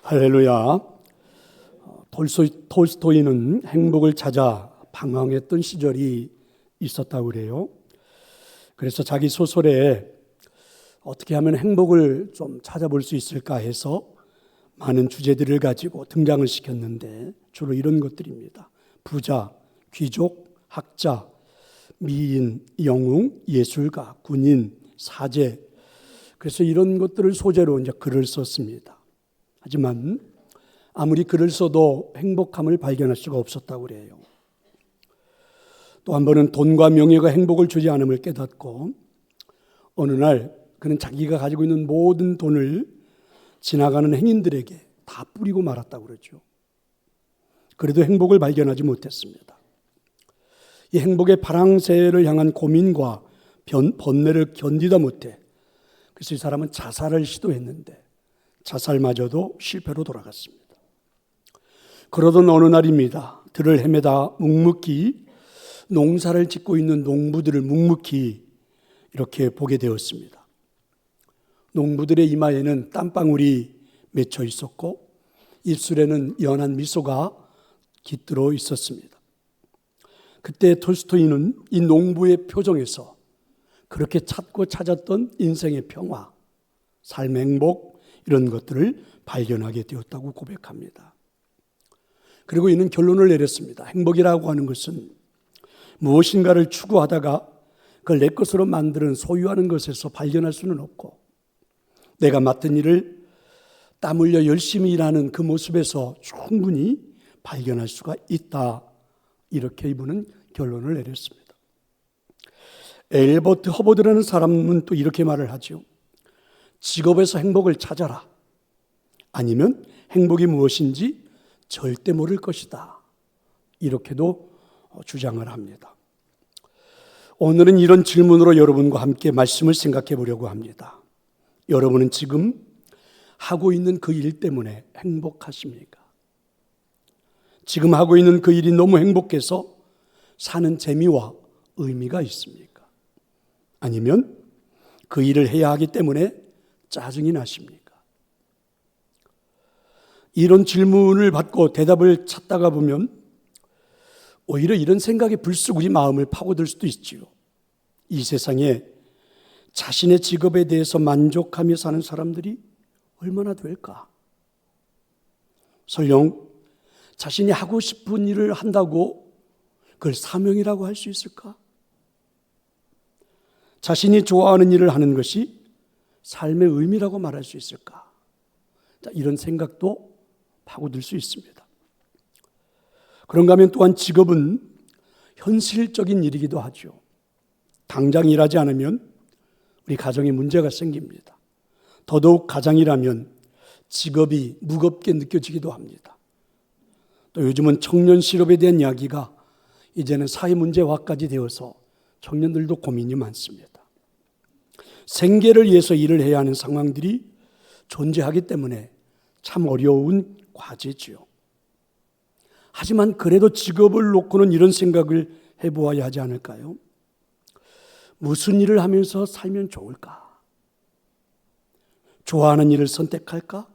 할렐루야. 톨스토이는 행복을 찾아 방황했던 시절이 있었다고 그래요. 그래서 자기 소설에 어떻게 하면 행복을 좀 찾아볼 수 있을까 해서 많은 주제들을 가지고 등장을 시켰는데 주로 이런 것들입니다. 부자, 귀족, 학자, 미인, 영웅, 예술가, 군인, 사제. 그래서 이런 것들을 소재로 이제 글을 썼습니다. 하지만 아무리 글을 써도 행복함을 발견할 수가 없었다고 그래요. 또 한 번은 돈과 명예가 행복을 주지 않음을 깨닫고 어느 날 그는 자기가 가지고 있는 모든 돈을 지나가는 행인들에게 다 뿌리고 말았다고 그러죠. 그래도 행복을 발견하지 못했습니다. 이 행복의 파랑새를 향한 고민과 번뇌를 견디다 못해 그래서 이 사람은 자살을 시도했는데 자살마저도 실패로 돌아갔습니다. 그러던 어느 날입니다. 들을 헤매다 묵묵히 농사를 짓고 있는 농부들을 묵묵히 이렇게 보게 되었습니다. 농부들의 이마에는 땀방울이 맺혀 있었고 입술에는 연한 미소가 깃들어 있었습니다. 그때 톨스토이는 이 농부의 표정에서 그렇게 찾고 찾았던 인생의 평화, 삶의 행복 이런 것들을 발견하게 되었다고 고백합니다. 그리고 이는 결론을 내렸습니다. 행복이라고 하는 것은 무엇인가를 추구하다가 그걸 내 것으로 만드는 소유하는 것에서 발견할 수는 없고 내가 맡은 일을 땀 흘려 열심히 일하는 그 모습에서 충분히 발견할 수가 있다. 이렇게 이분은 결론을 내렸습니다. 엘버트 허버드라는 사람은 또 이렇게 말을 하죠. 직업에서 행복을 찾아라. 아니면 행복이 무엇인지 절대 모를 것이다. 이렇게도 주장을 합니다. 오늘은 이런 질문으로 여러분과 함께 말씀을 생각해 보려고 합니다. 여러분은 지금 하고 있는 그 일 때문에 행복하십니까? 지금 하고 있는 그 일이 너무 행복해서 사는 재미와 의미가 있습니까? 아니면 그 일을 해야 하기 때문에 짜증이 나십니까? 이런 질문을 받고 대답을 찾다가 보면 오히려 이런 생각이 불쑥 우리 마음을 파고들 수도 있지요. 이 세상에 자신의 직업에 대해서 만족하며 사는 사람들이 얼마나 될까? 설령 자신이 하고 싶은 일을 한다고 그걸 사명이라고 할 수 있을까? 자신이 좋아하는 일을 하는 것이 삶의 의미라고 말할 수 있을까? 이런 생각도 파고들 수 있습니다. 그런가 하면 또한 직업은 현실적인 일이기도 하죠. 당장 일하지 않으면 우리 가정에 문제가 생깁니다. 더더욱 가장이라면 직업이 무겁게 느껴지기도 합니다. 또 요즘은 청년 실업에 대한 이야기가 이제는 사회 문제화까지 되어서 청년들도 고민이 많습니다. 생계를 위해서 일을 해야 하는 상황들이 존재하기 때문에 참 어려운 과제지요. 하지만 그래도 직업을 놓고는 이런 생각을 해보아야 하지 않을까요? 무슨 일을 하면서 살면 좋을까? 좋아하는 일을 선택할까?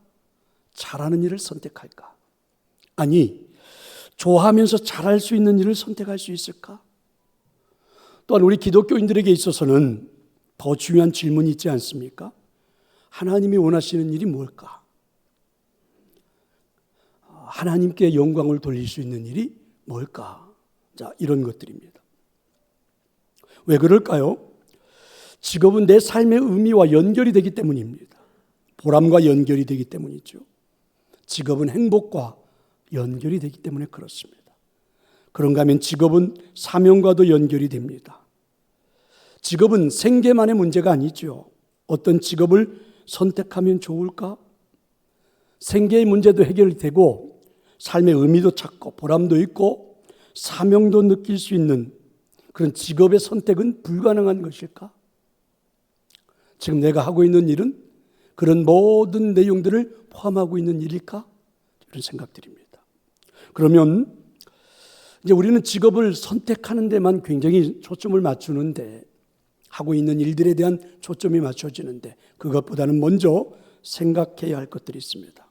잘하는 일을 선택할까? 아니, 좋아하면서 잘할 수 있는 일을 선택할 수 있을까? 또한 우리 기독교인들에게 있어서는 더 중요한 질문이 있지 않습니까? 하나님이 원하시는 일이 뭘까? 하나님께 영광을 돌릴 수 있는 일이 뭘까? 자, 이런 것들입니다. 왜 그럴까요? 직업은 내 삶의 의미와 연결이 되기 때문입니다. 보람과 연결이 되기 때문이죠. 직업은 행복과 연결이 되기 때문에 그렇습니다. 그런가 하면 직업은 사명과도 연결이 됩니다. 직업은 생계만의 문제가 아니죠. 어떤 직업을 선택하면 좋을까? 생계의 문제도 해결이 되고 삶의 의미도 찾고 보람도 있고 사명도 느낄 수 있는 그런 직업의 선택은 불가능한 것일까? 지금 내가 하고 있는 일은 그런 모든 내용들을 포함하고 있는 일일까? 이런 생각들입니다. 그러면 이제 우리는 직업을 선택하는 데만 굉장히 초점을 맞추는데 하고 있는 일들에 대한 초점이 맞춰지는데 그것보다는 먼저 생각해야 할 것들이 있습니다.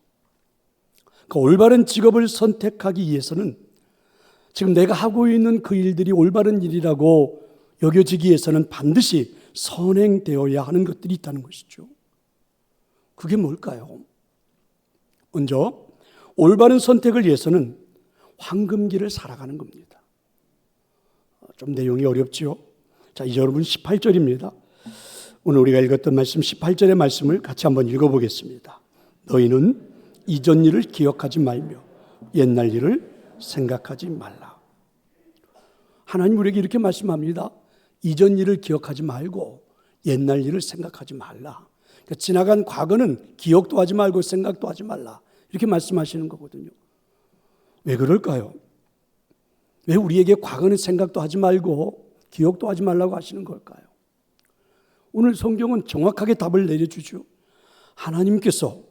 그 올바른 직업을 선택하기 위해서는 지금 내가 하고 있는 그 일들이 올바른 일이라고 여겨지기 위해서는 반드시 선행되어야 하는 것들이 있다는 것이죠. 그게 뭘까요? 먼저 올바른 선택을 위해서는 황금길을 살아가는 겁니다. 좀 내용이 어렵죠? 자, 이제 여러분 18절입니다. 오늘 우리가 읽었던 말씀 18절의 말씀을 같이 한번 읽어보겠습니다. 너희는 이전 일을 기억하지 말며 옛날 일을 생각하지 말라. 하나님 우리에게 이렇게 말씀합니다. 이전 일을 기억하지 말고 옛날 일을 생각하지 말라. 그러니까 지나간 과거는 기억도 하지 말고 생각도 하지 말라. 이렇게 말씀하시는 거거든요. 왜 그럴까요? 왜 우리에게 과거는 생각도 하지 말고 기억도 하지 말라고 하시는 걸까요? 오늘 성경은 정확하게 답을 내려주죠. 하나님께서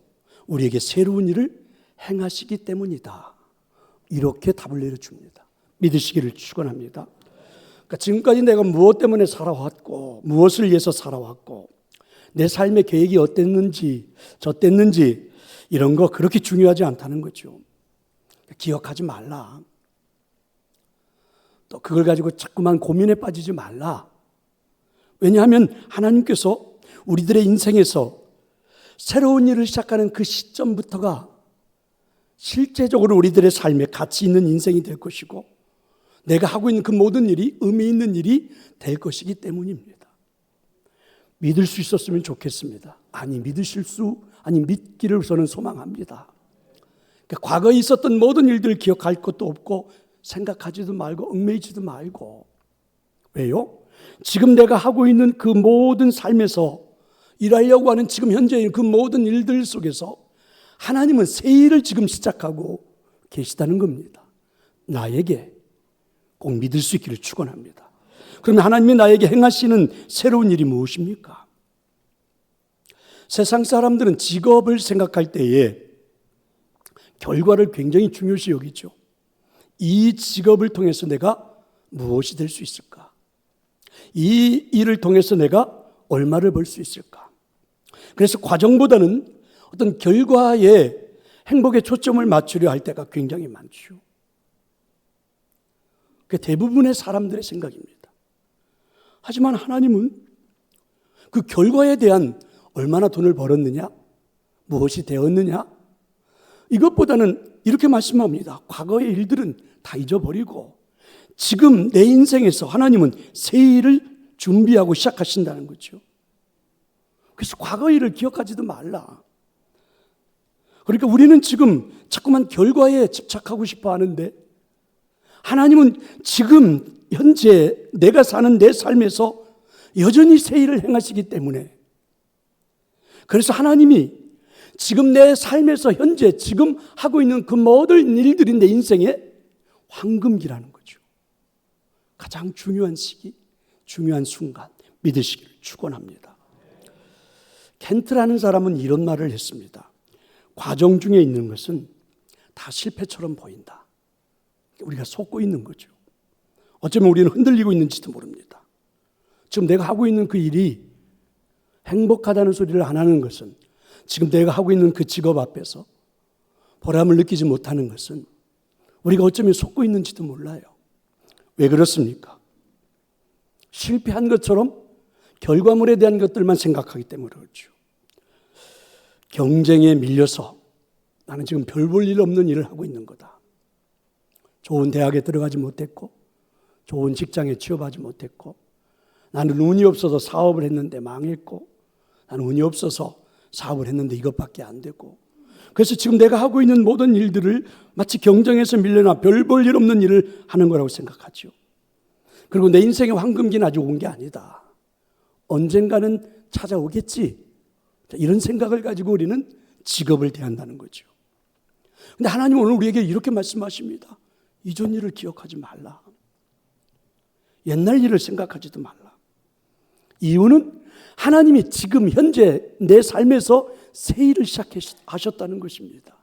우리에게 새로운 일을 행하시기 때문이다. 이렇게 답을 내려줍니다. 믿으시기를 축원합니다. 그러니까 지금까지 내가 무엇 때문에 살아왔고 무엇을 위해서 살아왔고 내 삶의 계획이 어땠는지 저땠는지 이런 거 그렇게 중요하지 않다는 거죠. 기억하지 말라. 또 그걸 가지고 자꾸만 고민에 빠지지 말라. 왜냐하면 하나님께서 우리들의 인생에서 새로운 일을 시작하는 그 시점부터가 실제적으로 우리들의 삶에 가치 있는 인생이 될 것이고 내가 하고 있는 그 모든 일이 의미 있는 일이 될 것이기 때문입니다. 믿을 수 있었으면 좋겠습니다. 아니 믿기를 저는 소망합니다. 그러니까 과거에 있었던 모든 일들을 기억할 것도 없고 생각하지도 말고 얽매이지도 말고. 왜요? 지금 내가 하고 있는 그 모든 삶에서 일하려고 하는 지금 현재의 그 모든 일들 속에서 하나님은 새 일을 지금 시작하고 계시다는 겁니다. 나에게 꼭 믿을 수 있기를 축원합니다. 그러면 하나님이 나에게 행하시는 새로운 일이 무엇입니까? 세상 사람들은 직업을 생각할 때에 결과를 굉장히 중요시 여기죠. 이 직업을 통해서 내가 무엇이 될 수 있을까? 이 일을 통해서 내가 얼마를 벌 수 있을까? 그래서 과정보다는 어떤 결과에 행복에 초점을 맞추려 할 때가 굉장히 많죠. 그게 대부분의 사람들의 생각입니다. 하지만 하나님은 그 결과에 대한 얼마나 돈을 벌었느냐, 무엇이 되었느냐, 이것보다는 이렇게 말씀합니다. 과거의 일들은 다 잊어버리고 지금 내 인생에서 하나님은 새 일을 준비하고 시작하신다는 거죠. 그래서 과거 일을 기억하지도 말라. 그러니까 우리는 지금 자꾸만 결과에 집착하고 싶어 하는데 하나님은 지금 현재 내가 사는 내 삶에서 여전히 새 일을 행하시기 때문에 그래서 하나님이 지금 내 삶에서 현재 지금 하고 있는 그 모든 일들이 내 인생의 황금기라는 거죠. 가장 중요한 시기, 중요한 순간 믿으시기를 축원합니다. 켄트라는 사람은 이런 말을 했습니다. 과정 중에 있는 것은 다 실패처럼 보인다. 우리가 속고 있는 거죠. 어쩌면 우리는 흔들리고 있는지도 모릅니다. 지금 내가 하고 있는 그 일이 행복하다는 소리를 안 하는 것은 지금 내가 하고 있는 그 직업 앞에서 보람을 느끼지 못하는 것은 우리가 어쩌면 속고 있는지도 몰라요. 왜 그렇습니까? 실패한 것처럼 결과물에 대한 것들만 생각하기 때문에 그렇죠. 경쟁에 밀려서 나는 지금 별 볼 일 없는 일을 하고 있는 거다. 좋은 대학에 들어가지 못했고 좋은 직장에 취업하지 못했고 나는 운이 없어서 사업을 했는데 망했고 나는 운이 없어서 사업을 했는데 이것밖에 안 되고 그래서 지금 내가 하고 있는 모든 일들을 마치 경쟁에서 밀려나 별 볼 일 없는 일을 하는 거라고 생각하죠. 그리고 내 인생의 황금기는 아직 온 게 아니다. 언젠가는 찾아오겠지. 이런 생각을 가지고 우리는 직업을 대한다는 거죠. 그런데 하나님은 오늘 우리에게 이렇게 말씀하십니다. 이전 일을 기억하지 말라. 옛날 일을 생각하지도 말라. 이유는 하나님이 지금 현재 내 삶에서 새 일을 시작하셨다는 것입니다.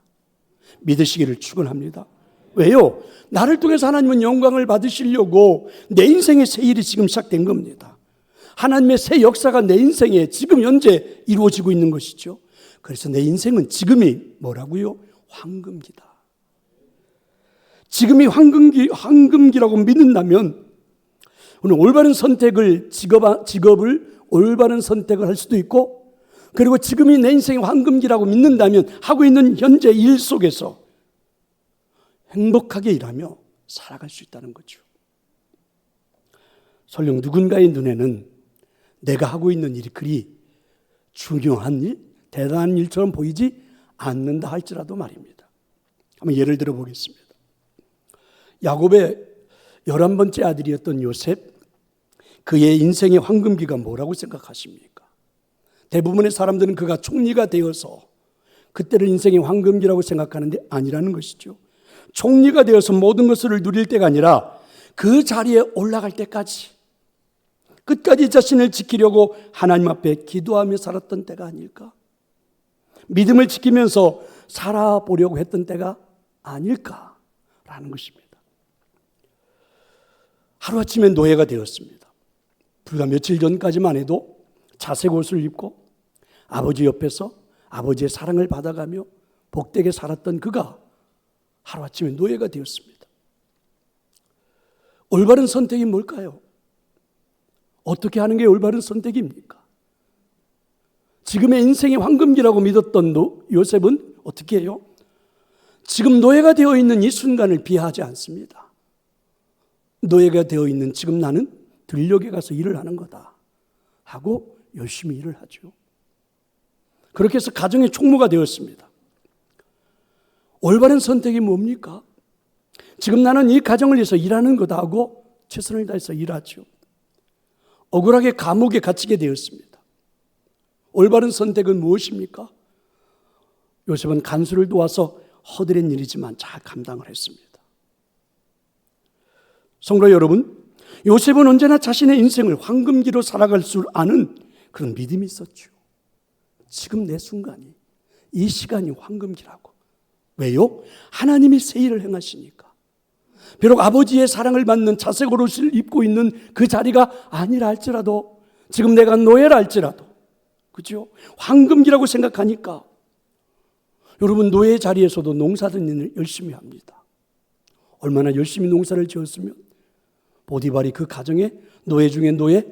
믿으시기를 축원합니다. 왜요? 나를 통해서 하나님은 영광을 받으시려고 내 인생의 새 일이 지금 시작된 겁니다. 하나님의 새 역사가 내 인생에 지금 현재 이루어지고 있는 것이죠. 그래서 내 인생은 지금이 뭐라고요? 황금기다. 지금이 황금기라고 믿는다면 오늘 올바른 선택을 직업을 올바른 선택을 할 수도 있고, 그리고 지금이 내 인생의 황금기라고 믿는다면 하고 있는 현재 일 속에서 행복하게 일하며 살아갈 수 있다는 거죠. 설령 누군가의 눈에는 내가 하고 있는 일이 그리 중요한 일, 대단한 일처럼 보이지 않는다 할지라도 말입니다. 한번 예를 들어 보겠습니다. 야곱의 11번째 아들이었던 요셉, 그의 인생의 황금기가 뭐라고 생각하십니까? 대부분의 사람들은 그가 총리가 되어서 그때를 인생의 황금기라고 생각하는데 아니라는 것이죠. 총리가 되어서 모든 것을 누릴 때가 아니라 그 자리에 올라갈 때까지 끝까지 자신을 지키려고 하나님 앞에 기도하며 살았던 때가 아닐까? 믿음을 지키면서 살아보려고 했던 때가 아닐까라는 것입니다. 하루아침에 노예가 되었습니다. 불과 며칠 전까지만 해도 자색 옷을 입고 아버지 옆에서 아버지의 사랑을 받아가며 복되게 살았던 그가 하루아침에 노예가 되었습니다. 올바른 선택이 뭘까요? 어떻게 하는 게 올바른 선택입니까? 지금의 인생의 황금기라고 믿었던 요셉은 어떻게 해요? 지금 노예가 되어 있는 이 순간을 비하하지 않습니다. 노예가 되어 있는 지금 나는 들녘에 가서 일을 하는 거다 하고 열심히 일을 하죠. 그렇게 해서 가정의 총무가 되었습니다. 올바른 선택이 뭡니까? 지금 나는 이 가정을 위해서 일하는 거다 하고 최선을 다해서 일하죠. 억울하게 감옥에 갇히게 되었습니다. 올바른 선택은 무엇입니까? 요셉은 간수를 도와서 허드렛 일이지만 잘 감당을 했습니다. 성도 여러분, 요셉은 언제나 자신의 인생을 황금기로 살아갈 줄 아는 그런 믿음이 있었죠. 지금 내 순간이, 이 시간이 황금기라고. 왜요? 하나님이 새 일을 행하시니까. 비록 아버지의 사랑을 받는 자색 옷을 입고 있는 그 자리가 아니라 할지라도, 지금 내가 노예라 할지라도, 그죠? 황금기라고 생각하니까 여러분, 노예 자리에서도 농사짓는 일을 열심히 합니다. 얼마나 열심히 농사를 지었으면 보디발이 그 가정에 노예 중에 노예,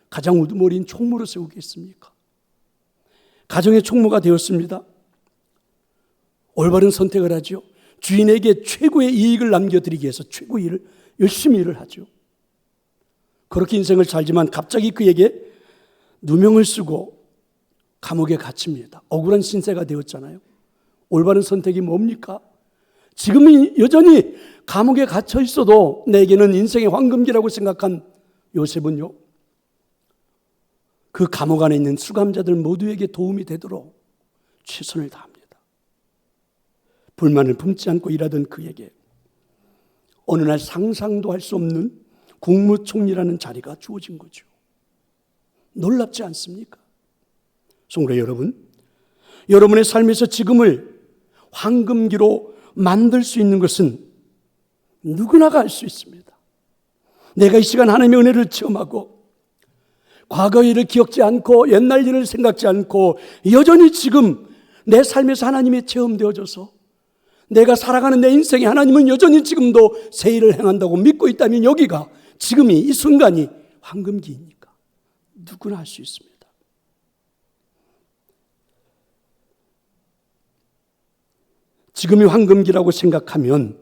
가장 우두머리인 총무로 세우겠습니까? 가정의 총무가 되었습니다. 올바른 선택을 하죠. 주인에게 최고의 이익을 남겨드리기 위해서 최고의 일을 열심히 일을 하죠. 그렇게 인생을 살지만 갑자기 그에게 누명을 쓰고 감옥에 갇힙니다. 억울한 신세가 되었잖아요. 올바른 선택이 뭡니까? 지금은 여전히 감옥에 갇혀 있어도 내게는 인생의 황금기라고 생각한 요셉은요, 그 감옥 안에 있는 수감자들 모두에게 도움이 되도록 최선을 다합니다. 불만을 품지 않고 일하던 그에게 어느 날 상상도 할 수 없는 국무총리라는 자리가 주어진 거죠. 놀랍지 않습니까? 성도 여러분, 여러분의 삶에서 지금을 황금기로 만들 수 있는 것은 누구나가 할 수 있습니다. 내가 이 시간 하나님의 은혜를 체험하고 과거 일을 기억지 않고 옛날 일을 생각지 않고 여전히 지금 내 삶에서 하나님이 체험되어져서 내가 살아가는 내 인생에 하나님은 여전히 지금도 새 일을 행한다고 믿고 있다면 여기가, 지금이, 이 순간이 황금기이니까 누구나 할 수 있습니다. 지금이 황금기라고 생각하면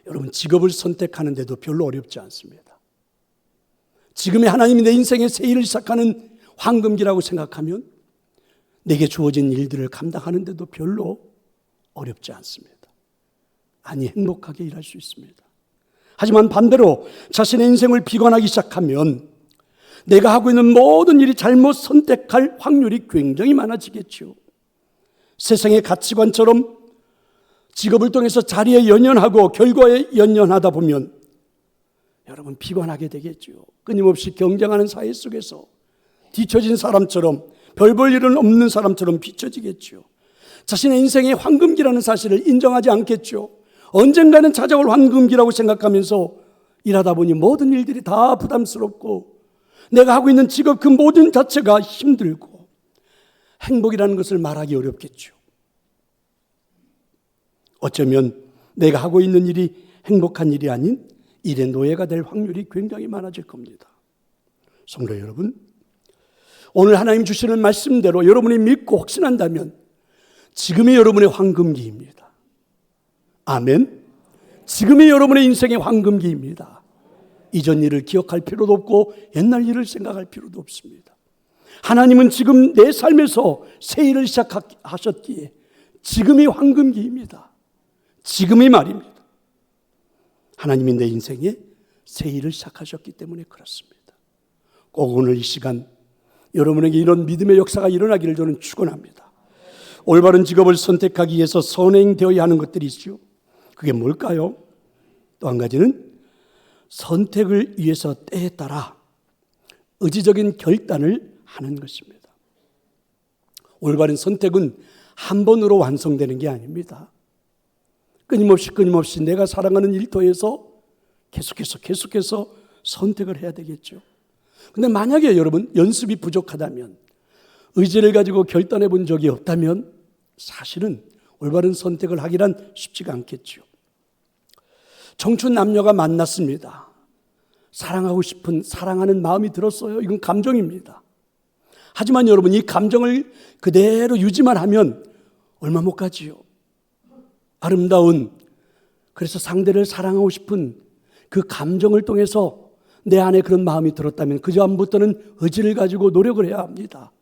여러분, 직업을 선택하는데도 별로 어렵지 않습니다. 지금의 하나님이 내 인생의 새 일을 시작하는 황금기라고 생각하면 내게 주어진 일들을 감당하는데도 별로 어렵지 않습니다. 아니, 행복하게 일할 수 있습니다. 하지만 반대로 자신의 인생을 비관하기 시작하면 내가 하고 있는 모든 일이 잘못 선택할 확률이 굉장히 많아지겠죠. 세상의 가치관처럼 직업을 통해서 자리에 연연하고 결과에 연연하다 보면 여러분, 비관하게 되겠죠. 끊임없이 경쟁하는 사회 속에서 뒤처진 사람처럼, 별 볼 일은 없는 사람처럼 비춰지겠죠. 자신의 인생의 황금기라는 사실을 인정하지 않겠죠. 언젠가는 찾아올 황금기라고 생각하면서 일하다 보니 모든 일들이 다 부담스럽고 내가 하고 있는 직업 그 모든 자체가 힘들고 행복이라는 것을 말하기 어렵겠죠. 어쩌면 내가 하고 있는 일이 행복한 일이 아닌 일의 노예가 될 확률이 굉장히 많아질 겁니다. 성도 여러분, 오늘 하나님 주시는 말씀대로 여러분이 믿고 확신한다면 지금이 여러분의 황금기입니다. 아멘. 지금이 여러분의 인생의 황금기입니다. 이전 일을 기억할 필요도 없고 옛날 일을 생각할 필요도 없습니다. 하나님은 지금 내 삶에서 새 일을 시작하셨기에 지금이 황금기입니다. 지금이 말입니다. 하나님이 내 인생에 새 일을 시작하셨기 때문에 그렇습니다. 꼭 오늘 이 시간 여러분에게 이런 믿음의 역사가 일어나기를 저는 축원합니다. 올바른 직업을 선택하기 위해서 선행되어야 하는 것들이 있죠. 그게 뭘까요? 또 한 가지는 선택을 위해서 때에 따라 의지적인 결단을 하는 것입니다. 올바른 선택은 한 번으로 완성되는 게 아닙니다. 끊임없이 내가 사랑하는 일터에서 계속해서 선택을 해야 되겠죠. 근데 만약에 여러분 연습이 부족하다면, 의지를 가지고 결단해 본 적이 없다면 사실은 올바른 선택을 하기란 쉽지가 않겠죠. 청춘 남녀가 만났습니다. 사랑하고 싶은, 사랑하는 마음이 들었어요. 이건 감정입니다. 하지만 여러분, 이 감정을 그대로 유지만 하면 얼마 못 가지요. 아름다운, 그래서 상대를 사랑하고 싶은 그 감정을 통해서 내 안에 그런 마음이 들었다면 그 다음부터는 의지를 가지고 노력을 해야 합니다.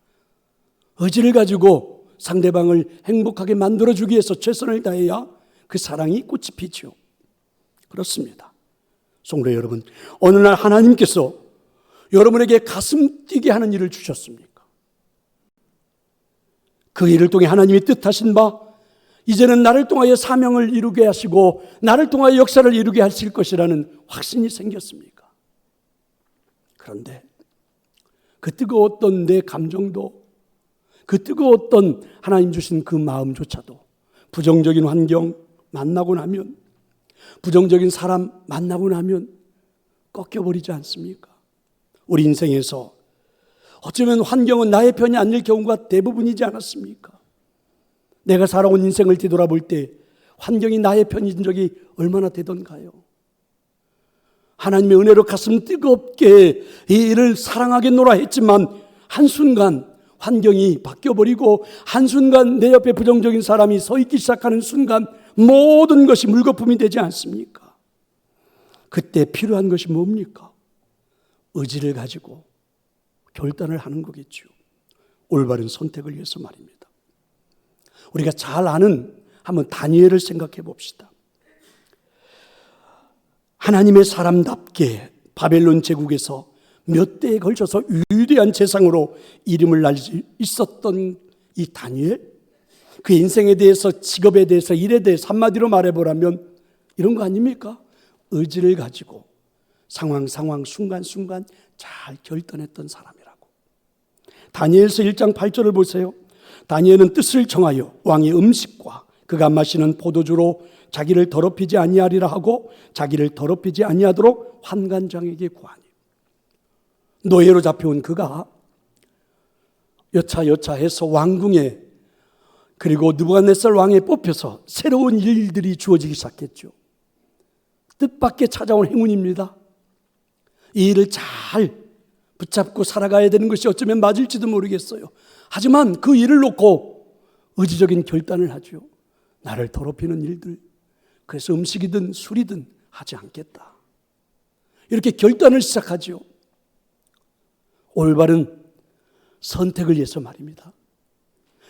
의지를 가지고 상대방을 행복하게 만들어주기 위해서 최선을 다해야 그 사랑이 꽃이 피죠. 그렇습니다. 성도 여러분, 어느 날 하나님께서 여러분에게 가슴 뛰게 하는 일을 주셨습니까? 그 일을 통해 하나님이 뜻하신 바, 이제는 나를 통하여 사명을 이루게 하시고 나를 통하여 역사를 이루게 하실 것이라는 확신이 생겼습니까? 그런데 그 뜨거웠던 내 감정도, 그 뜨거웠던 하나님 주신 그 마음조차도 부정적인 환경 만나고 나면, 부정적인 사람 만나고 나면 꺾여버리지 않습니까? 우리 인생에서 어쩌면 환경은 나의 편이 아닐 경우가 대부분이지 않았습니까? 내가 살아온 인생을 뒤돌아볼 때 환경이 나의 편인 적이 얼마나 되던가요? 하나님의 은혜로 가슴 뜨겁게 이 일을 사랑하겠노라 했지만 한순간 환경이 바뀌어버리고 한순간 내 옆에 부정적인 사람이 서 있기 시작하는 순간 모든 것이 물거품이 되지 않습니까? 그때 필요한 것이 뭡니까? 의지를 가지고 결단을 하는 거겠죠. 올바른 선택을 위해서 말입니다. 우리가 잘 아는 한번 다니엘을 생각해 봅시다. 하나님의 사람답게 바벨론 제국에서 몇 대에 걸쳐서 위대한 재상으로 이름을 날 수 있었던 이 다니엘, 그 인생에 대해서, 직업에 대해서, 일에 대해서 한마디로 말해보라면 이런 거 아닙니까? 의지를 가지고 상황 순간순간 잘 결단했던 사람이라고. 다니엘서 1장 8절을 보세요. 다니엘은 뜻을 정하여 왕의 음식과 그가 마시는 포도주로 자기를 더럽히지 아니하리라 하고 자기를 더럽히지 아니하도록 환관장에게 구하니, 노예로 잡혀온 그가 여차해서 왕궁에, 그리고 느부갓네살 왕에 뽑혀서 새로운 일들이 주어지기 시작했죠. 뜻밖의 찾아온 행운입니다. 이 일을 잘 붙잡고 살아가야 되는 것이 어쩌면 맞을지도 모르겠어요. 하지만 그 일을 놓고 의지적인 결단을 하죠. 나를 더럽히는 일들, 그래서 음식이든 술이든 하지 않겠다. 이렇게 결단을 시작하죠. 올바른 선택을 위해서 말입니다.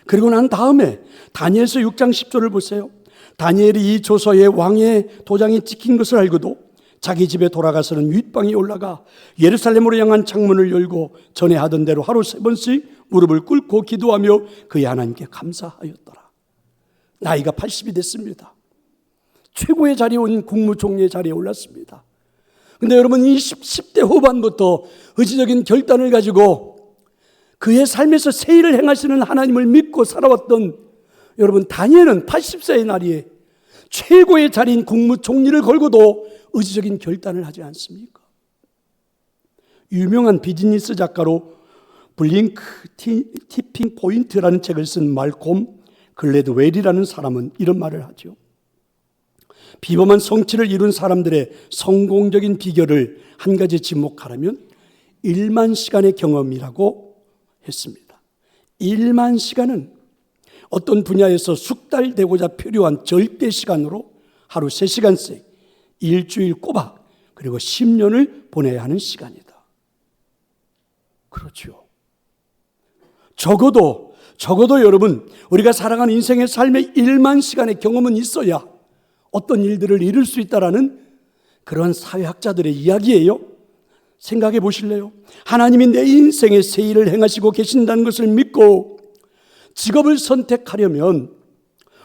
그리고 난 다음에 다니엘서 6장 10절을 보세요. 다니엘이 이 조서에 왕의 도장이 찍힌 것을 알고도 자기 집에 돌아가서는 윗방에 올라가 예루살렘으로 향한 창문을 열고 전에 하던 대로 하루 3번씩 무릎을 꿇고 기도하며 그의 하나님께 감사하였더라. 나이가 80이 됐습니다. 최고의 자리에 온 국무총리의 자리에 올랐습니다. 근데 여러분, 10대 후반부터 의지적인 결단을 가지고 그의 삶에서 새 일을 행하시는 하나님을 믿고 살아왔던 여러분, 다니엘은 80세의 나이에 최고의 자리인 국무총리를 걸고도 의지적인 결단을 하지 않습니까? 유명한 비즈니스 작가로 블링크 티핑 포인트라는 책을 쓴 말콤 글래드웰이라는 사람은 이런 말을 하죠. 비범한 성취를 이룬 사람들의 성공적인 비결을 한 가지 지목하라면 1만 시간의 경험이라고 했습니다. 1만 시간은 어떤 분야에서 숙달되고자 필요한 절대 시간으로 하루 3시간씩 일주일 꼬박 그리고 10년을 보내야 하는 시간이다. 그렇죠. 적어도 여러분, 우리가 살아가는 인생의 삶의 1만 시간의 경험은 있어야 어떤 일들을 이룰 수 있다라는 그런 사회학자들의 이야기예요. 생각해 보실래요? 하나님이 내 인생에 새 일을 행하시고 계신다는 것을 믿고 직업을 선택하려면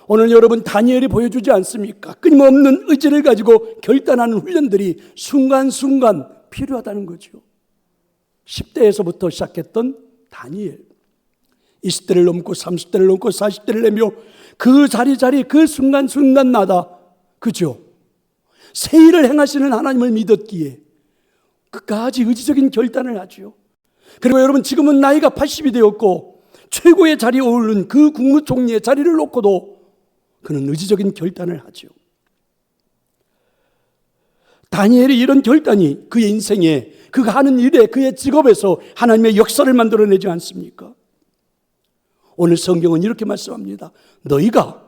오늘 여러분 다니엘이 보여주지 않습니까? 끊임없는 의지를 가지고 결단하는 훈련들이 순간순간 필요하다는 거죠. 10대에서부터 시작했던 다니엘, 20대를 넘고 30대를 넘고 40대를 내며 그 자리 그 순간순간마다, 그죠? 새 일을 행하시는 하나님을 믿었기에 끝까지 의지적인 결단을 하죠. 그리고 여러분, 지금은 나이가 80이 되었고 최고의 자리에 오르는 그 국무총리의 자리를 놓고도 그는 의지적인 결단을 하죠. 다니엘의 이런 결단이 그의 인생에, 그가 하는 일에, 그의 직업에서 하나님의 역사를 만들어내지 않습니까? 오늘 성경은 이렇게 말씀합니다. 너희가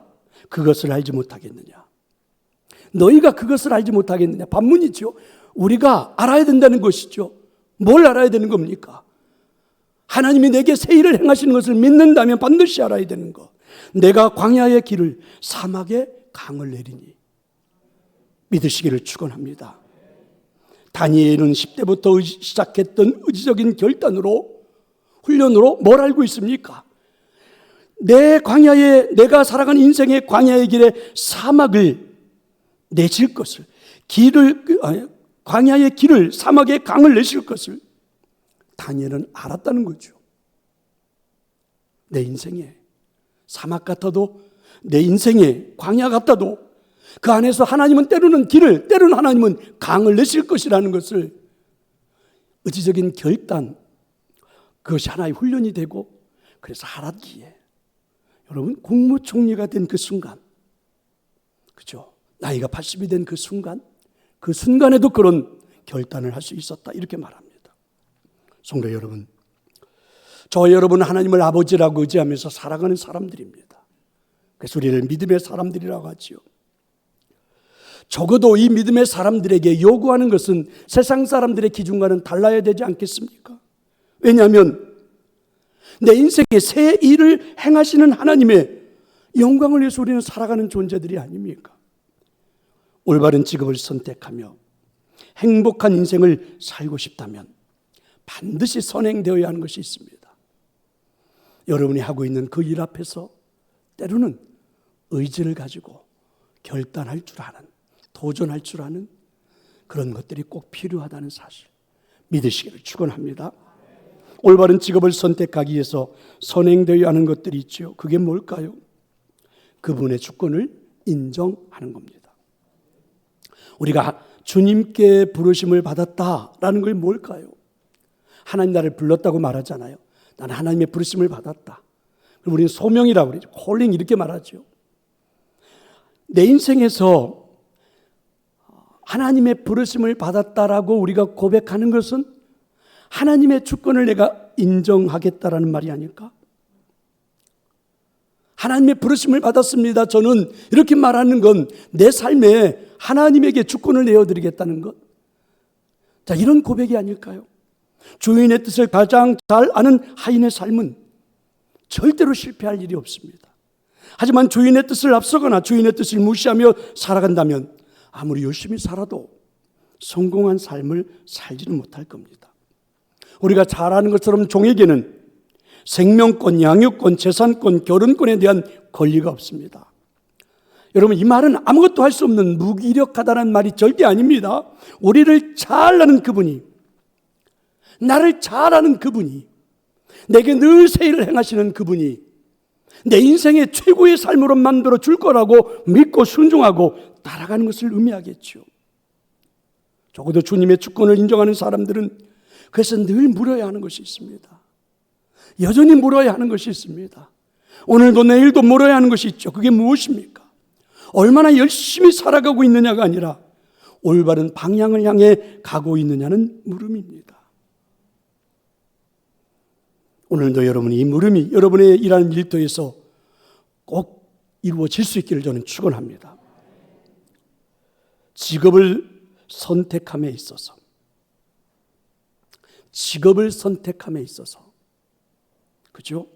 그것을 알지 못하겠느냐? 너희가 그것을 알지 못하겠느냐? 반문이죠. 우리가 알아야 된다는 것이죠. 뭘 알아야 되는 겁니까? 하나님이 내게 새 일을 행하시는 것을 믿는다면 반드시 알아야 되는 것. 내가 광야의 길을 사막에 강을 내리니 믿으시기를 축원합니다. 다니엘은 10대부터 시작했던 의지적인 결단으로, 훈련으로 뭘 알고 있습니까? 내가 살아가는 인생의 광야의 길에 사막을 내실 것을, 광야의 길을, 사막의 강을 내실 것을 다니엘은 알았다는 거죠. 내 인생에 사막 같아도, 내 인생에 광야 같아도 그 안에서 하나님은 때로는 길을, 때로는 하나님은 강을 내실 것이라는 것을 의지적인 결단, 그것이 하나의 훈련이 되고, 그래서 알았기에 여러분, 국무총리가 된 그 순간, 그죠? 나이가 80이 된 그 순간에도 그런 결단을 할 수 있었다, 이렇게 말합니다. 성도 여러분, 저 여러분은 하나님을 아버지라고 의지하면서 살아가는 사람들입니다. 그래서 우리를 믿음의 사람들이라고 하지요. 적어도 이 믿음의 사람들에게 요구하는 것은 세상 사람들의 기준과는 달라야 되지 않겠습니까? 왜냐하면 내 인생에 새 일을 행하시는 하나님의 영광을 위해서 우리는 살아가는 존재들이 아닙니까? 올바른 직업을 선택하며 행복한 인생을 살고 싶다면 반드시 선행되어야 하는 것이 있습니다. 여러분이 하고 있는 그 일 앞에서 때로는 의지를 가지고 결단할 줄 아는, 도전할 줄 아는 그런 것들이 꼭 필요하다는 사실 믿으시기를 축원합니다. 올바른 직업을 선택하기 위해서 선행되어야 하는 것들이 있죠. 그게 뭘까요? 그분의 주권을 인정하는 겁니다. 우리가 주님께 부르심을 받았다라는 걸 뭘까요? 하나님 나를 불렀다고 말하잖아요. 나는 하나님의 부르심을 받았다. 그럼 우리는 소명이라고 그러죠. 콜링 이렇게 말하죠. 내 인생에서 하나님의 부르심을 받았다라고 우리가 고백하는 것은 하나님의 주권을 내가 인정하겠다라는 말이 아닐까? 하나님의 부르심을 받았습니다. 저는 이렇게 말하는 건 내 삶에 하나님에게 주권을 내어드리겠다는 것. 자, 이런 고백이 아닐까요? 주인의 뜻을 가장 잘 아는 하인의 삶은 절대로 실패할 일이 없습니다. 하지만 주인의 뜻을 앞서거나 주인의 뜻을 무시하며 살아간다면 아무리 열심히 살아도 성공한 삶을 살지는 못할 겁니다. 우리가 잘 아는 것처럼 종에게는 생명권, 양육권, 재산권, 결혼권에 대한 권리가 없습니다. 여러분, 이 말은 아무것도 할 수 없는 무기력하다는 말이 절대 아닙니다. 우리를 잘 아는 그분이, 나를 잘 아는 그분이, 내게 늘 새 일을 행하시는 그분이 내 인생의 최고의 삶으로 만들어 줄 거라고 믿고 순종하고 따라가는 것을 의미하겠죠. 적어도 주님의 주권을 인정하는 사람들은 그래서 늘 물어야 하는 것이 있습니다. 여전히 물어야 하는 것이 있습니다. 오늘도 내일도 물어야 하는 것이 있죠. 그게 무엇입니까? 얼마나 열심히 살아가고 있느냐가 아니라 올바른 방향을 향해 가고 있느냐는 물음입니다. 오늘도 여러분이 이 물음이 여러분의 일하는 일터에서 꼭 이루어질 수 있기를 저는 축원합니다. 직업을 선택함에 있어서 그죠?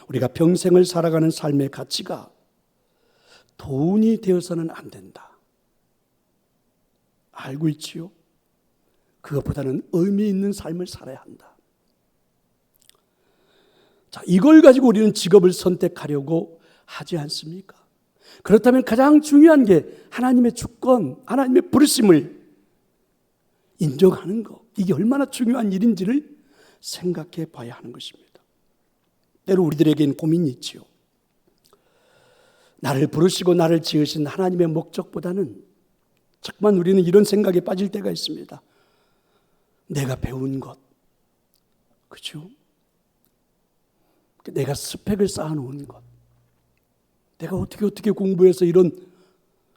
우리가 평생을 살아가는 삶의 가치가 돈이 되어서는 안 된다. 알고 있지요? 그것보다는 의미 있는 삶을 살아야 한다. 자, 이걸 가지고 우리는 직업을 선택하려고 하지 않습니까? 그렇다면 가장 중요한 게 하나님의 주권, 하나님의 부르심을 인정하는 것. 이게 얼마나 중요한 일인지를 생각해 봐야 하는 것입니다. 때로 우리들에게는 고민이 있지요. 나를 부르시고 나를 지으신 하나님의 목적보다는 자꾸만 우리는 이런 생각에 빠질 때가 있습니다. 내가 배운 것, 그렇죠? 내가 스펙을 쌓아놓은 것, 내가 어떻게 공부해서 이런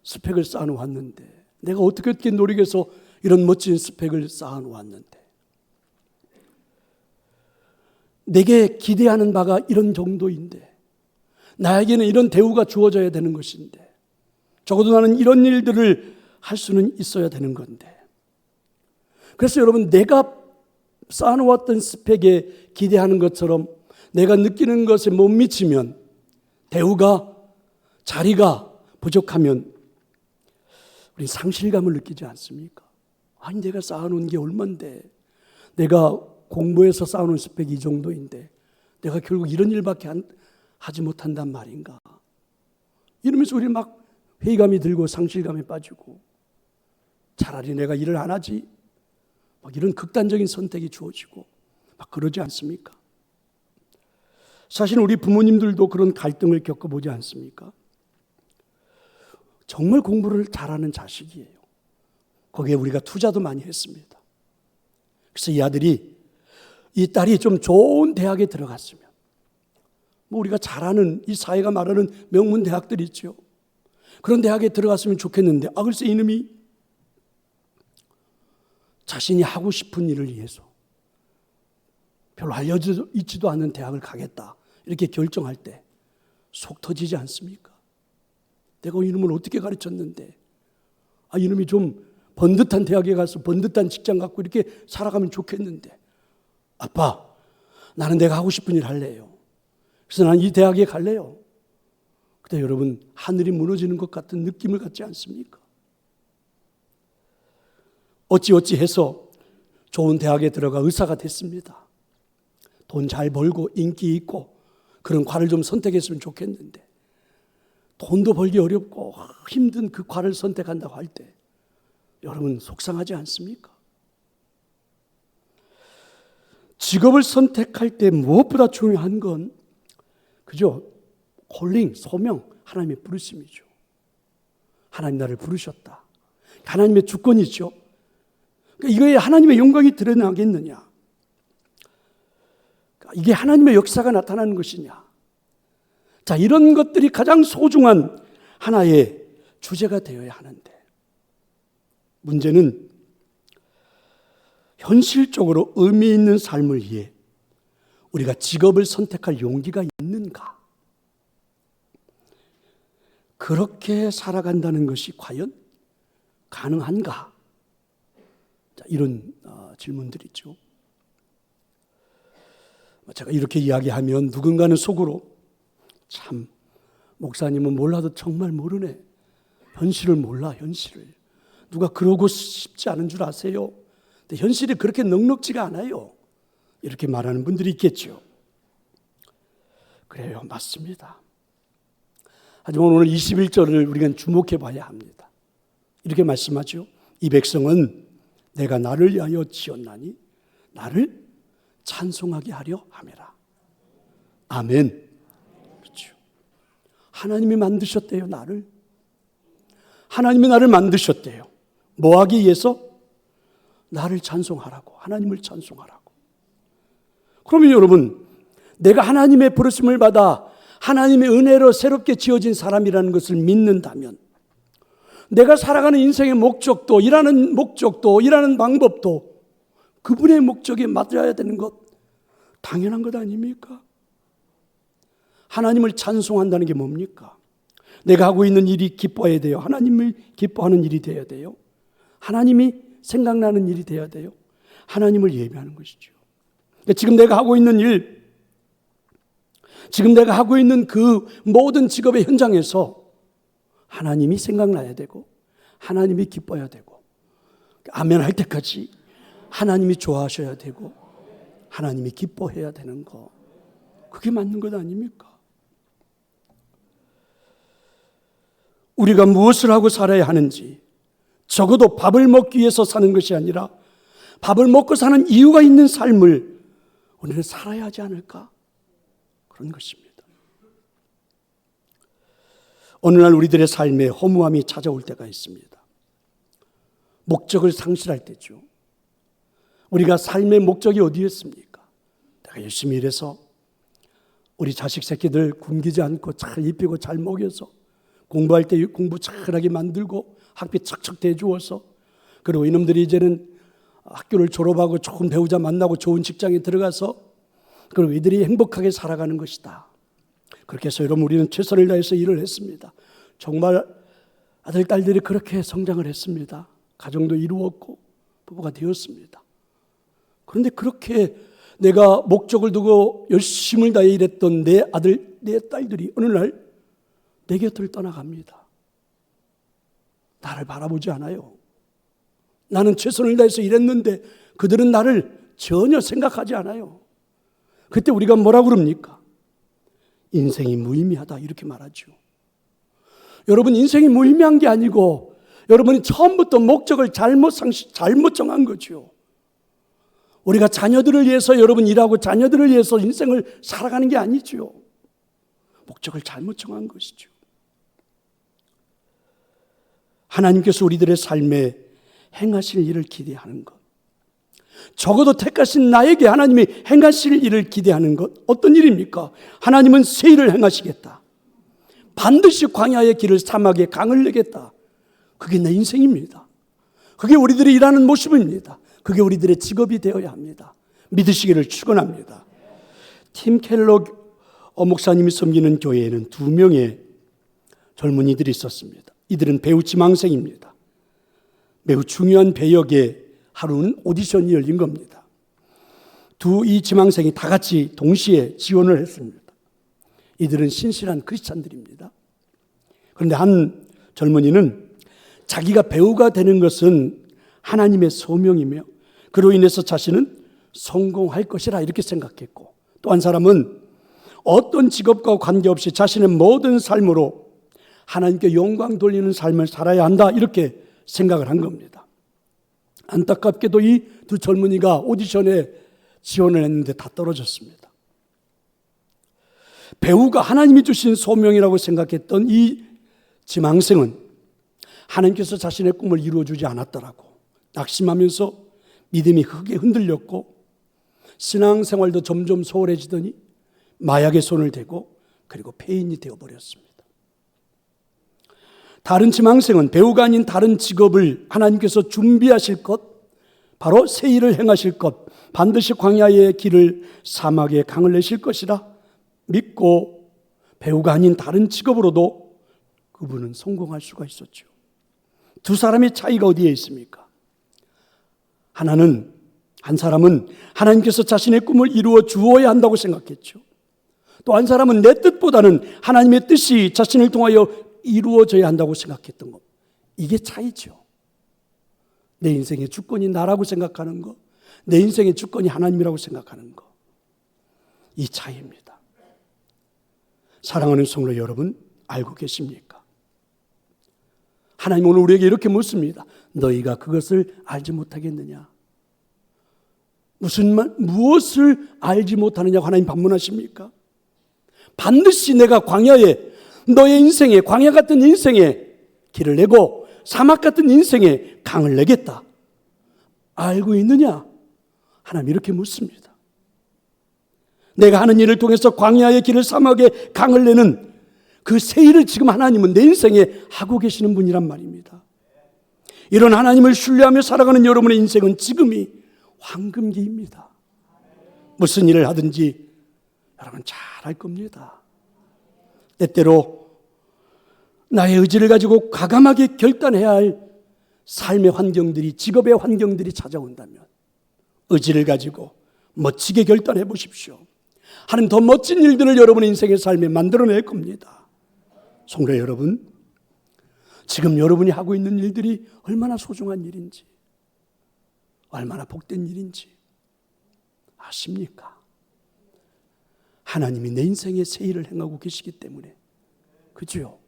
스펙을 쌓아놓았는데, 내가 어떻게 노력해서 이런 멋진 스펙을 쌓아놓았는데, 내게 기대하는 바가 이런 정도인데, 나에게는 이런 대우가 주어져야 되는 것인데, 적어도 나는 이런 일들을 할 수는 있어야 되는 건데. 그래서 여러분, 내가 쌓아놓았던 스펙에 기대하는 것처럼 내가 느끼는 것에 못 미치면, 대우가, 자리가 부족하면 우리 상실감을 느끼지 않습니까? 아니, 내가 쌓아놓은 게 얼만데, 내가 공부해서 쌓아놓은 스펙이 이 정도인데 내가 결국 이런 일밖에 하지 못한단 말인가? 이러면서 우리 막 회의감이 들고 상실감에 빠지고, 차라리 내가 일을 안 하지, 막 이런 극단적인 선택이 주어지고 막 그러지 않습니까? 사실 우리 부모님들도 그런 갈등을 겪어보지 않습니까? 정말 공부를 잘하는 자식이에요. 거기에 우리가 투자도 많이 했습니다. 그래서 이 딸이 좀 좋은 대학에 들어갔으면, 뭐 우리가 잘 아는 이 사회가 말하는 명문 대학들 있죠. 그런 대학에 들어갔으면 좋겠는데, 글쎄 이놈이 자신이 하고 싶은 일을 위해서 별로 알려져 있지도 않은 대학을 가겠다, 이렇게 결정할 때 속 터지지 않습니까? 내가 이놈을 어떻게 가르쳤는데, 이놈이 좀 번듯한 대학에 가서 번듯한 직장 갖고 이렇게 살아가면 좋겠는데, 아빠, 나는 내가 하고 싶은 일 할래요. 그래서 난 이 대학에 갈래요. 그때 여러분, 하늘이 무너지는 것 같은 느낌을 갖지 않습니까? 어찌해서 좋은 대학에 들어가 의사가 됐습니다. 돈 잘 벌고 인기 있고 그런 과를 좀 선택했으면 좋겠는데, 돈도 벌기 어렵고 힘든 그 과를 선택한다고 할 때 여러분 속상하지 않습니까? 직업을 선택할 때 무엇보다 중요한 건, 그죠? 콜링, 소명, 하나님의 부르심이죠. 하나님 나를 부르셨다. 하나님의 주권이죠. 그러니까 이거에 하나님의 영광이 드러나겠느냐? 이게 하나님의 역사가 나타나는 것이냐? 자, 이런 것들이 가장 소중한 하나의 주제가 되어야 하는데, 문제는 현실적으로 의미 있는 삶을 위해 우리가 직업을 선택할 용기가 있는가? 그렇게 살아간다는 것이 과연 가능한가? 자, 이런 질문들이죠. 제가 이렇게 이야기하면 누군가는 속으로, 참 목사님은 몰라도 정말 모르네. 현실을 몰라, 현실을. 누가 그러고 싶지 않은 줄 아세요? 근데 현실이 그렇게 넉넉지가 않아요. 이렇게 말하는 분들이 있겠죠. 그래요, 맞습니다. 하지만 오늘 21절을 우리가 주목해 봐야 합니다. 이렇게 말씀하죠. 이 백성은 내가 나를 위하여 지었나니 나를 찬송하게 하려 함이라. 아멘. 그렇죠. 하나님이 만드셨대요, 나를. 하나님이 나를 만드셨대요. 뭐 하기 위해서? 나를 찬송하라고, 하나님을 찬송하라고. 그러면 여러분, 내가 하나님의 부르심을 받아 하나님의 은혜로 새롭게 지어진 사람이라는 것을 믿는다면, 내가 살아가는 인생의 목적도, 일하는 방법도 그분의 목적에 맞아야 되는 것, 당연한 것 아닙니까? 하나님을 찬송한다는 게 뭡니까? 내가 하고 있는 일이 기뻐해야 돼요. 하나님을 기뻐하는 일이 되어야 돼요. 하나님이 생각나는 일이 되어야 돼요. 하나님을 예배하는 것이죠. 지금 내가 하고 있는 일, 지금 내가 하고 있는 그 모든 직업의 현장에서 하나님이 생각나야 되고 하나님이 기뻐해야 되고 아멘 할 때까지 하나님이 좋아하셔야 되고 하나님이 기뻐해야 되는 거, 그게 맞는 것 아닙니까? 우리가 무엇을 하고 살아야 하는지, 적어도 밥을 먹기 위해서 사는 것이 아니라 밥을 먹고 사는 이유가 있는 삶을 우리는 살아야 하지 않을까? 그런 것입니다. 어느 날 우리들의 삶에 허무함이 찾아올 때가 있습니다. 목적을 상실할 때죠. 우리가 삶의 목적이 어디에 있습니까? 내가 열심히 일해서 우리 자식 새끼들 굶기지 않고 잘 입히고 잘 먹여서 공부할 때 공부 잘하게 만들고 학비 척척 대주어서, 그리고 이놈들이 이제는 학교를 졸업하고 좋은 배우자 만나고 좋은 직장에 들어가서 그리고 이들이 행복하게 살아가는 것이다. 그렇게 해서 여러분, 우리는 최선을 다해서 일을 했습니다. 정말 아들, 딸들이 그렇게 성장을 했습니다. 가정도 이루었고 부부가 되었습니다. 그런데 그렇게 내가 목적을 두고 열심을 다해 일했던 내 아들, 내 딸들이 어느 날 내 곁을 떠나갑니다. 나를 바라보지 않아요. 나는 최선을 다해서 일했는데 그들은 나를 전혀 생각하지 않아요. 그때 우리가 뭐라고 그럽니까? 인생이 무의미하다, 이렇게 말하죠. 여러분, 인생이 무의미한 게 아니고 여러분이 처음부터 목적을 잘못 정한 거죠. 우리가 자녀들을 위해서 여러분 일하고 자녀들을 위해서 인생을 살아가는 게 아니죠. 목적을 잘못 정한 것이죠. 하나님께서 우리들의 삶에 행하실 일을 기대하는 것, 적어도 택하신 나에게 하나님이 행하실 일을 기대하는 것, 어떤 일입니까? 하나님은 새 일을 행하시겠다. 반드시 광야의 길을 사막에 강을 내겠다. 그게 내 인생입니다. 그게 우리들이 일하는 모습입니다. 그게 우리들의 직업이 되어야 합니다. 믿으시기를 축원합니다. 팀 켈록 목사님이 섬기는 교회에는 2명의 젊은이들이 있었습니다. 이들은 배우 지망생입니다. 매우 중요한 배역에 하루는 오디션이 열린 겁니다. 이 지망생이 다 같이 동시에 지원을 했습니다. 이들은 신실한 크리스찬들입니다. 그런데 한 젊은이는 자기가 배우가 되는 것은 하나님의 소명이며 그로 인해서 자신은 성공할 것이라 이렇게 생각했고, 또 한 사람은 어떤 직업과 관계없이 자신의 모든 삶으로 하나님께 영광 돌리는 삶을 살아야 한다, 이렇게 생각을 한 겁니다. 안타깝게도 이 2 젊은이가 오디션에 지원을 했는데 다 떨어졌습니다. 배우가 하나님이 주신 소명이라고 생각했던 이 지망생은 하나님께서 자신의 꿈을 이루어주지 않았더라고 낙심하면서 믿음이 크게 흔들렸고 신앙생활도 점점 소홀해지더니 마약에 손을 대고 그리고 폐인이 되어버렸습니다. 다른 지망생은 배우가 아닌 다른 직업을 하나님께서 준비하실 것, 바로 새 일을 행하실 것, 반드시 광야의 길을 사막에 강을 내실 것이라 믿고 배우가 아닌 다른 직업으로도 그분은 성공할 수가 있었죠. 2 사람의 차이가 어디에 있습니까? 한 사람은 하나님께서 자신의 꿈을 이루어 주어야 한다고 생각했죠. 또 한 사람은 내 뜻보다는 하나님의 뜻이 자신을 통하여 이루어져야 한다고 생각했던 것. 이게 차이죠. 내 인생의 주권이 나라고 생각하는 것, 내 인생의 주권이 하나님이라고 생각하는 것. 이 차이입니다. 사랑하는 성도 여러분, 알고 계십니까? 하나님 오늘 우리에게 이렇게 묻습니다. 너희가 그것을 알지 못하겠느냐? 무엇을 알지 못하느냐고 하나님 반문하십니까? 반드시 내가 광야에, 너의 인생에, 광야 같은 인생에 길을 내고 사막 같은 인생에 강을 내겠다. 알고 있느냐? 하나님 이렇게 묻습니다. 내가 하는 일을 통해서 광야의 길을 사막에 강을 내는 그 새 일을 지금 하나님은 내 인생에 하고 계시는 분이란 말입니다. 이런 하나님을 신뢰하며 살아가는 여러분의 인생은 지금이 황금기입니다. 무슨 일을 하든지 여러분 잘 할 겁니다. 때때로 나의 의지를 가지고 과감하게 결단해야 할 삶의 환경들이, 직업의 환경들이 찾아온다면 의지를 가지고 멋지게 결단해 보십시오. 하나님 더 멋진 일들을 여러분의 인생의 삶에 만들어낼 겁니다. 성도 여러분, 지금 여러분이 하고 있는 일들이 얼마나 소중한 일인지, 얼마나 복된 일인지 아십니까? 하나님이 내 인생에 새 일을 행하고 계시기 때문에, 그죠?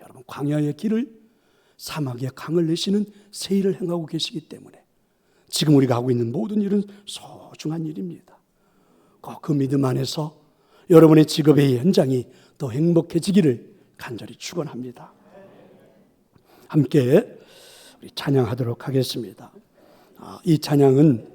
여러분, 광야의 길을, 사막의 강을 내시는 새 일을 행하고 계시기 때문에 지금 우리가 하고 있는 모든 일은 소중한 일입니다. 꼭 그 믿음 안에서 여러분의 직업의 현장이 더 행복해지기를 간절히 축원합니다. 함께 우리 찬양하도록 하겠습니다. 이 찬양은